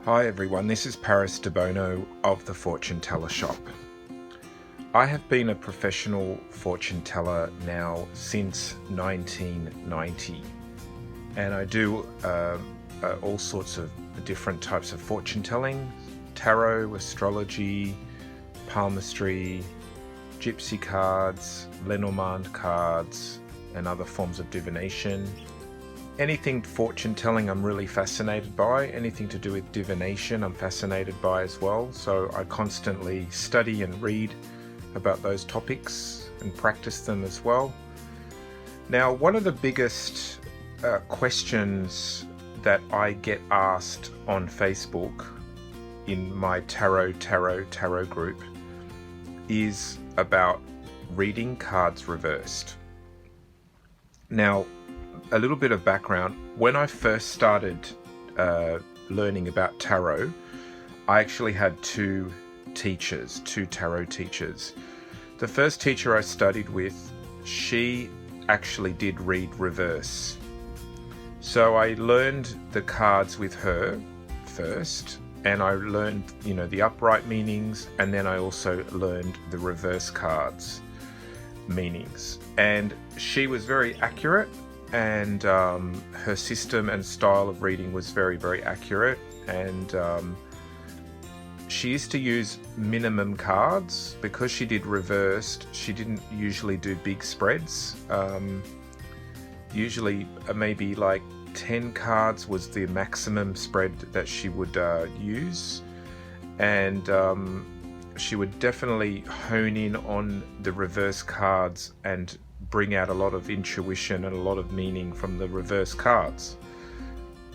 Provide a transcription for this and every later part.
Hi everyone, this is Paris Debono of the Fortune Teller Shop. I have been a professional fortune teller now since 1990, and I do all sorts of different types of fortune telling: tarot, astrology, palmistry, gypsy cards, Lenormand cards, and other forms of divination. Anything fortune telling I'm really fascinated by. Anything to do with divination I'm fascinated by as well. So I constantly study and read about those topics and practice them as well. Now, one of the biggest questions that I get asked on Facebook in my tarot group is about reading cards reversed. Now, a little bit of background. When I first started learning about tarot, I actually had two tarot teachers. The first teacher I studied with, she actually did read reverse. So I learned the cards with her first, and I learned, the upright meanings, and then I also learned the reverse cards meanings. And she was very accurate, and her system and style of reading was very, very accurate. And she used to use minimum cards. Because she did reversed, she didn't usually do big spreads. Usually maybe like 10 cards was the maximum spread that she would use. And she would definitely hone in on the reverse cards and bring out a lot of intuition and a lot of meaning from the reverse cards.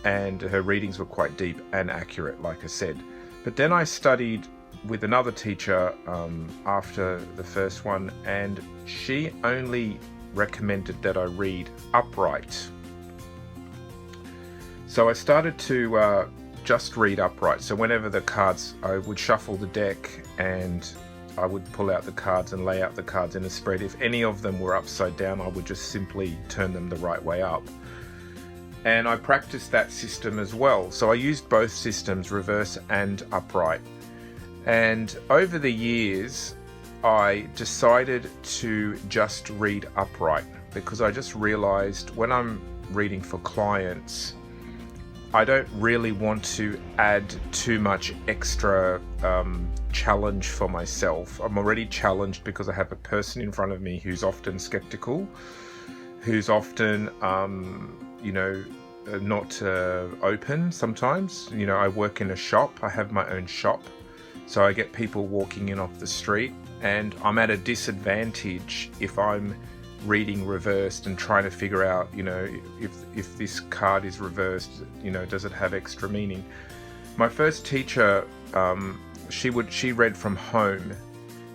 And her readings were quite deep and accurate, like I said. But then I studied with another teacher after the first one, and she only recommended that I read upright. So I started to just read upright. So whenever the cards, I would shuffle the deck and I would pull out the cards and lay out the cards in a spread. If any of them were upside down, I would just simply turn them the right way up. And I practiced that system as well. So I used both systems, reverse and upright. And over the years, I decided to just read upright, because I just realized when I'm reading for clients, I don't really want to add too much extra challenge for myself. I'm already challenged because I have a person in front of me who's often skeptical, who's often, not open sometimes. I work in a shop. I have my own shop. So I get people walking in off the street, and I'm at a disadvantage if I'm reading reversed and trying to figure out, if this card is reversed, does it have extra meaning? My first teacher, she read from home.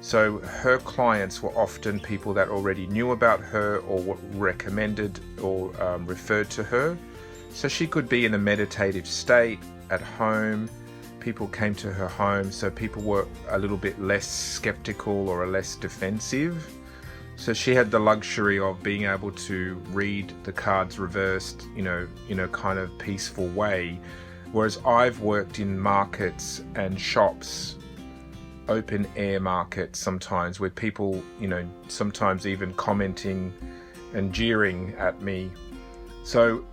So her clients were often people that already knew about her or were recommended or referred to her. So she could be in a meditative state at home. People came to her home, so people were a little bit less skeptical or less defensive. So she had the luxury of being able to read the cards reversed, in a kind of peaceful way. Whereas I've worked in markets and shops, open air markets sometimes, where people, sometimes even commenting and jeering at me. So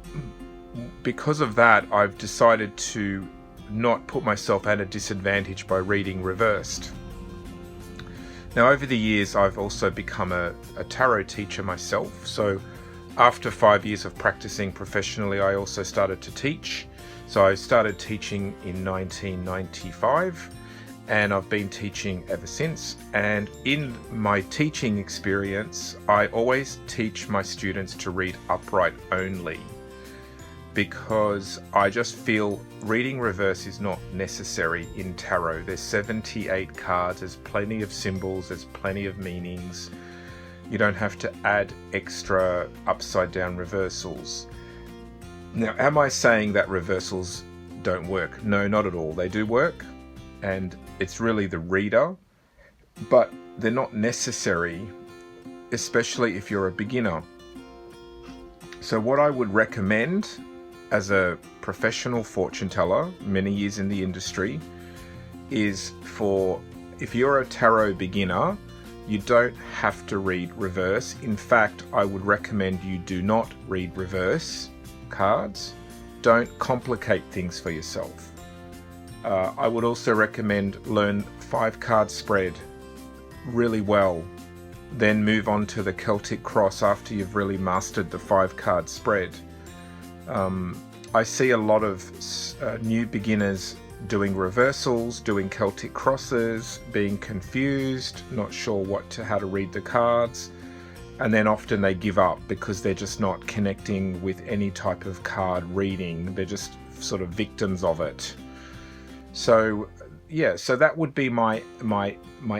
because of that, I've decided to not put myself at a disadvantage by reading reversed. Now, over the years, I've also become a tarot teacher myself. So after 5 years of practicing professionally, I also started to teach. So I started teaching in 1995, and I've been teaching ever since. And in my teaching experience, I always teach my students to read upright only, because I just feel reading reverse is not necessary in tarot. There's 78 cards, there's plenty of symbols, there's plenty of meanings. You don't have to add extra upside down reversals. Now, am I saying that reversals don't work? No, not at all. They do work, and it's really the reader, but they're not necessary, especially if you're a beginner. So what I would recommend as a professional fortune teller, many years in the industry, is if you're a tarot beginner, you don't have to read reverse. In fact, I would recommend you do not read reverse cards. Don't complicate things for yourself. I would also recommend learn 5-card spread really well, then move on to the Celtic Cross after you've really mastered the 5-card spread. I see a lot of new beginners doing reversals, doing Celtic crosses, being confused, not sure how to read the cards, and then often they give up because they're just not connecting with any type of card reading. They're just sort of victims of it. So yeah, so that would be my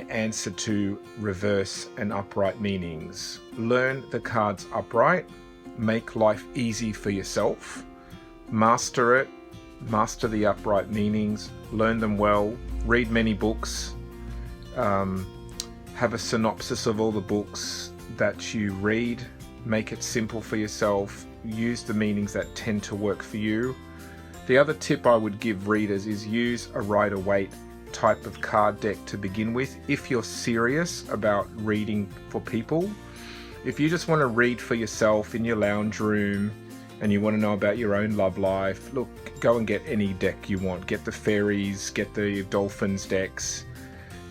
answer to reverse and upright meanings. Learn the cards upright, make life easy for yourself, master it, master the upright meanings, learn them well, read many books, have a synopsis of all the books that you read, make it simple for yourself, use the meanings that tend to work for you. The other tip I would give readers is use a Rider-Waite type of card deck to begin with if you're serious about reading for people. If you just want to read for yourself in your lounge room and you want to know about your own love life, look, go and get any deck you want. Get the fairies, get the dolphins decks,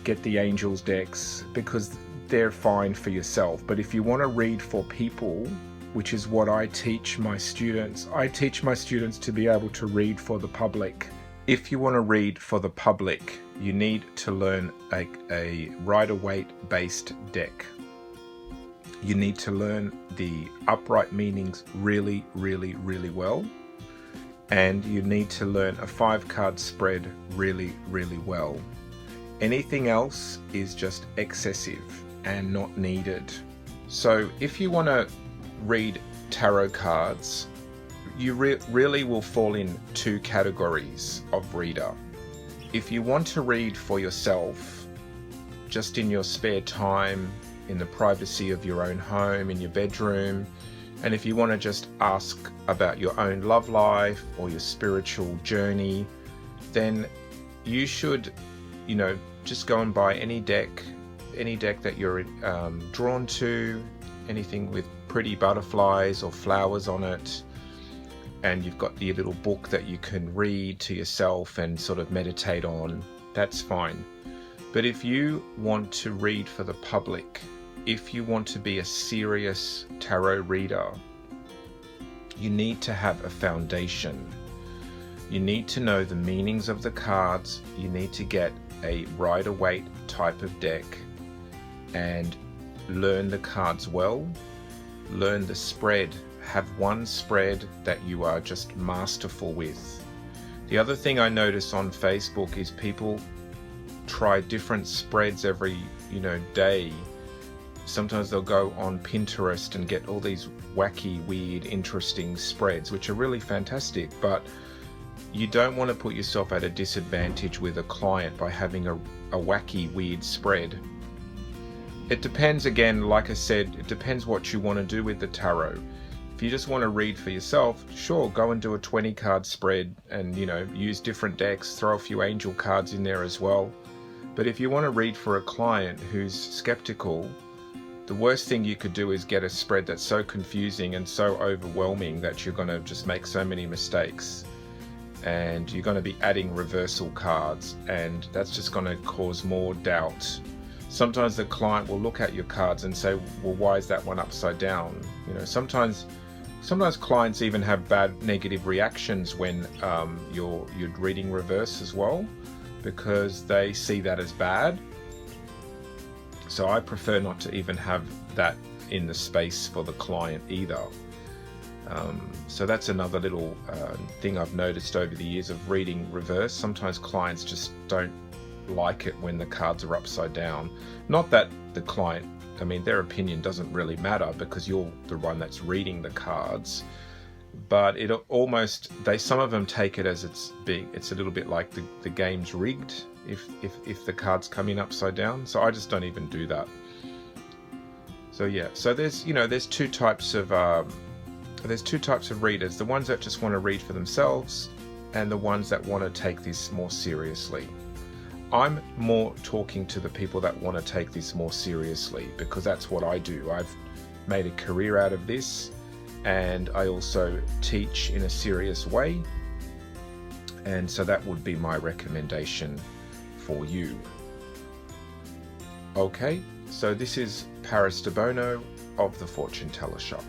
get the angels decks, because they're fine for yourself. But if you want to read for people, which is what I teach my students to be able to read for the public. If you want to read for the public, you need to learn a Rider-Waite based deck. You need to learn the upright meanings really, really, really well. And you need to learn a 5-card spread really, really well. Anything else is just excessive and not needed. So if you want to read tarot cards, you really will fall in 2 categories of reader. If you want to read for yourself, just in your spare time, in the privacy of your own home, in your bedroom, and if you want to just ask about your own love life or your spiritual journey, then you should, just go and buy any deck that you're drawn to, anything with pretty butterflies or flowers on it, and you've got the little book that you can read to yourself and sort of meditate on, that's fine. But if you want to read for the public, if you want to be a serious tarot reader, you need to have a foundation. You need to know the meanings of the cards. You need to get a Rider-Waite type of deck and learn the cards well, learn the spread, have one spread that you are just masterful with. The other thing I notice on Facebook is people try different spreads every day. Sometimes they'll go on Pinterest and get all these wacky, weird, interesting spreads, which are really fantastic, but you don't want to put yourself at a disadvantage with a client by having a wacky, weird spread. It depends, again, like I said, it depends what you want to do with the tarot. If you just want to read for yourself, sure, go and do a 20-card spread and, use different decks, throw a few angel cards in there as well. But if you want to read for a client who's skeptical, the worst thing you could do is get a spread that's so confusing and so overwhelming that you're going to just make so many mistakes. And you're going to be adding reversal cards, and that's just going to cause more doubt. Sometimes the client will look at your cards and say, well, why is that one upside down? Sometimes clients even have bad negative reactions when you're reading reverse as well, because they see that as bad. So I prefer not to even have that in the space for the client either. So that's another little thing I've noticed over the years of reading reverse. Sometimes clients just don't like it when the cards are upside down. Not that the client, their opinion doesn't really matter because you're the one that's reading the cards, but some of them take it as it's a little bit like the game's rigged if the cards come in upside down. So I just don't even do that. So yeah, so there's 2 types of There's two types of readers, the ones that just want to read for themselves and the ones that want to take this more seriously. I'm more talking to the people that want to take this more seriously because that's what I do. I've made a career out of this, and I also teach in a serious way, and so that would be my recommendation for you. Okay, so this is Paris Debono of the Fortune Teller Shop.